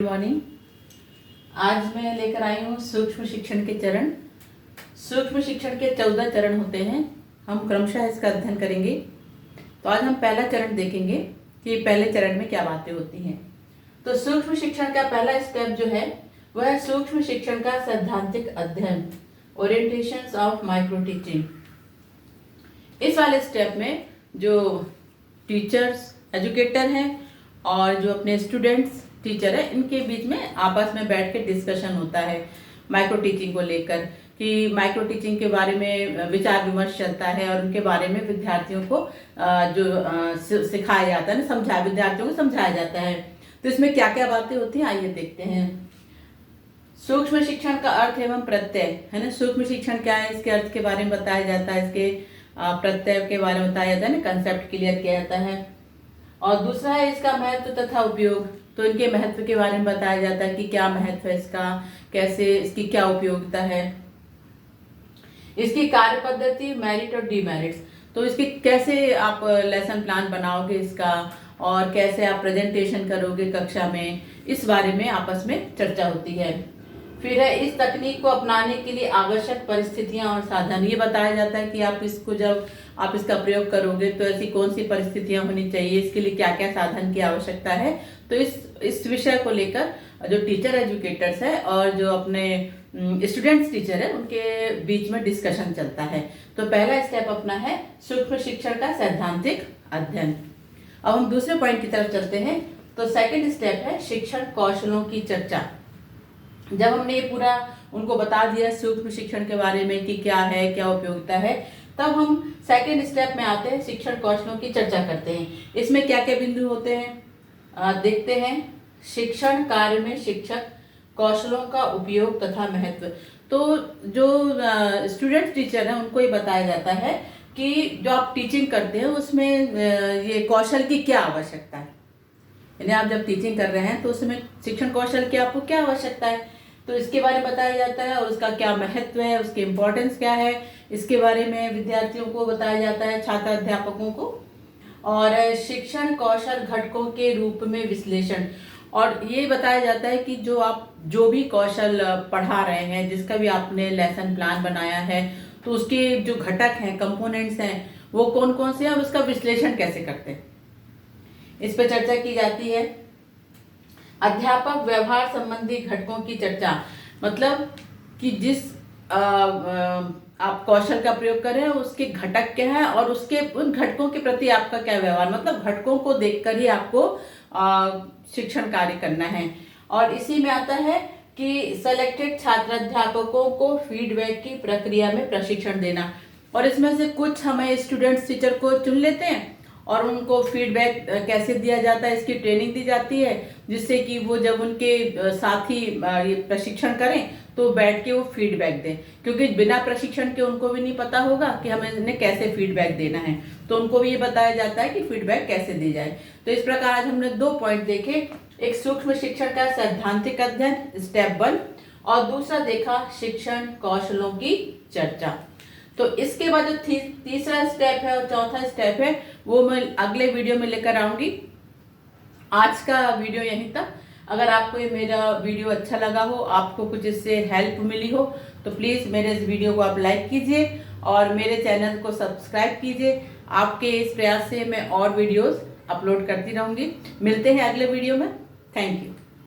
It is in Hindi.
Good morning. आज मैं लेकर आई हूँ सूक्ष्म शिक्षण के चरण। सूक्ष्म शिक्षण के 14 चरण होते हैं। हम क्रमशः इसका अध्ययन करेंगे। तो आज हम पहला चरण देखेंगे कि पहले चरण में क्या बातें होती हैं। तो सूक्ष्म शिक्षण का पहला स्टेप जो है वह है सूक्ष्म शिक्षण का सैद्धांतिक अध्ययन, ओरिएंटेशंस ऑफ माइक्रो टीचिंग। इस वाले स्टेप में जो टीचर्स, एजुकेटर हैं और जो अपने स्टूडेंट्स, टीचर है, इनके बीच में आपस में बैठ के डिस्कशन होता है माइक्रो टीचिंग को लेकर कि माइक्रो टीचिंग के बारे में विचार विमर्श चलता है और उनके बारे में विद्यार्थियों को सिखाया जाता है, समझाया, विद्यार्थियों को समझाया जाता है। तो इसमें क्या क्या बातें होती हैं आइए देखते हैं। सूक्ष्म शिक्षण का अर्थ एवं प्रत्यय है ना। सूक्ष्म शिक्षण क्या है, इसके अर्थ के बारे में बताया जाता है, इसके प्रत्यय के बारे में बताया जाता है ना, कंसेप्ट क्लियर किया जाता है। और दूसरा है इसका महत्व तथा उपयोग। तो इनके महत्व के बारे में बताया जाता है कि क्या महत्व है इसका, कैसे इसकी क्या उपयोगिता है, इसकी कार्य पद्धति, मेरिट और डीमेरिट्स। तो इसकी कैसे आप लेसन प्लान बनाओगे इसका और कैसे आप प्रेजेंटेशन करोगे कक्षा में, इस बारे में आपस में चर्चा होती है। फिर है इस तकनीक को अपनाने के लिए आवश्यक परिस्थितियां और साधन। ये बताया जाता है कि आप इसको जब आप इसका प्रयोग करोगे तो ऐसी कौन सी परिस्थितियां होनी चाहिए, इसके लिए क्या क्या साधन की आवश्यकता है। तो इस विषय को लेकर जो टीचर एजुकेटर्स है और जो अपने स्टूडेंट्स टीचर है उनके बीच में डिस्कशन चलता है। तो पहला स्टेप अपना है सूक्ष्म शिक्षण का सैद्धांतिक अध्ययन। अब हम दूसरे पॉइंट की तरफ चलते हैं। तो सेकंड स्टेप है शिक्षण कौशलों की चर्चा। जब हमने ये पूरा उनको बता दिया सूक्ष्म शिक्षण के बारे में कि क्या है, क्या उपयोगिता है, तब हम सेकंड स्टेप में आते हैं, शिक्षण कौशलों की चर्चा करते हैं। इसमें क्या क्या बिंदु होते हैं देखते हैं। शिक्षण कार्य में शिक्षक कौशलों का उपयोग तथा महत्व। तो जो स्टूडेंट टीचर है उनको ये बताया जाता है कि जो आप टीचिंग करते हैं उसमें ये कौशल की क्या आवश्यकता है। यानी आप जब टीचिंग कर रहे हैं तो उसमें शिक्षण कौशल की आपको क्या आवश्यकता है, तो इसके बारे में बताया जाता है और उसका क्या महत्व है, उसकी इम्पोर्टेंस क्या है, इसके बारे में विद्यार्थियों को बताया जाता है, छात्र अध्यापकों को। और शिक्षण कौशल घटकों के रूप में विश्लेषण। और ये बताया जाता है कि जो आप जो भी कौशल पढ़ा रहे हैं, जिसका भी आपने लेसन प्लान बनाया है, तो उसके जो घटक हैं, कंपोनेंट्स हैं, वो कौन कौन से हैं और उसका विश्लेषण कैसे करते हैं, इस पर चर्चा की जाती है। अध्यापक व्यवहार संबंधी घटकों की चर्चा, मतलब कि जिस आप कौशल का प्रयोग कर रहे हैं उसके घटक क्या है और उसके उन घटकों के प्रति आपका क्या व्यवहार, मतलब घटकों को देखकर ही आपको शिक्षण कार्य करना है। और इसी में आता है कि सेलेक्टेड छात्र अध्यापकों को फीडबैक की प्रक्रिया में प्रशिक्षण देना। और इसमें से कुछ हमें स्टूडेंट्स टीचर को चुन लेते हैं और उनको फीडबैक कैसे दिया जाता है, इसकी ट्रेनिंग दी जाती है, जिससे कि वो जब उनके साथी ये प्रशिक्षण करें तो बैठ के वो फीडबैक दें, क्योंकि बिना प्रशिक्षण के उनको भी नहीं पता होगा कि हमें इन्हें कैसे फीडबैक देना है। तो उनको भी ये बताया जाता है कि फीडबैक कैसे दी जाए। तो इस प्रकार आज हमने 2 पॉइंट देखे, एक सूक्ष्म शिक्षण का सैद्धांतिक अध्ययन स्टेप 1 और दूसरा देखा शिक्षण कौशलों की चर्चा। तो इसके बाद जो तीसरा स्टेप है और चौथा स्टेप है वो मैं अगले वीडियो में लेकर आऊंगी। आज का वीडियो यहीं तक। अगर आपको ये मेरा वीडियो अच्छा लगा हो, आपको कुछ इससे हेल्प मिली हो, तो प्लीज़ मेरे इस वीडियो को आप लाइक कीजिए और मेरे चैनल को सब्सक्राइब कीजिए। आपके इस प्रयास से मैं और वीडियोस अपलोड करती रहूँगी। मिलते हैं अगले वीडियो में। Thank you.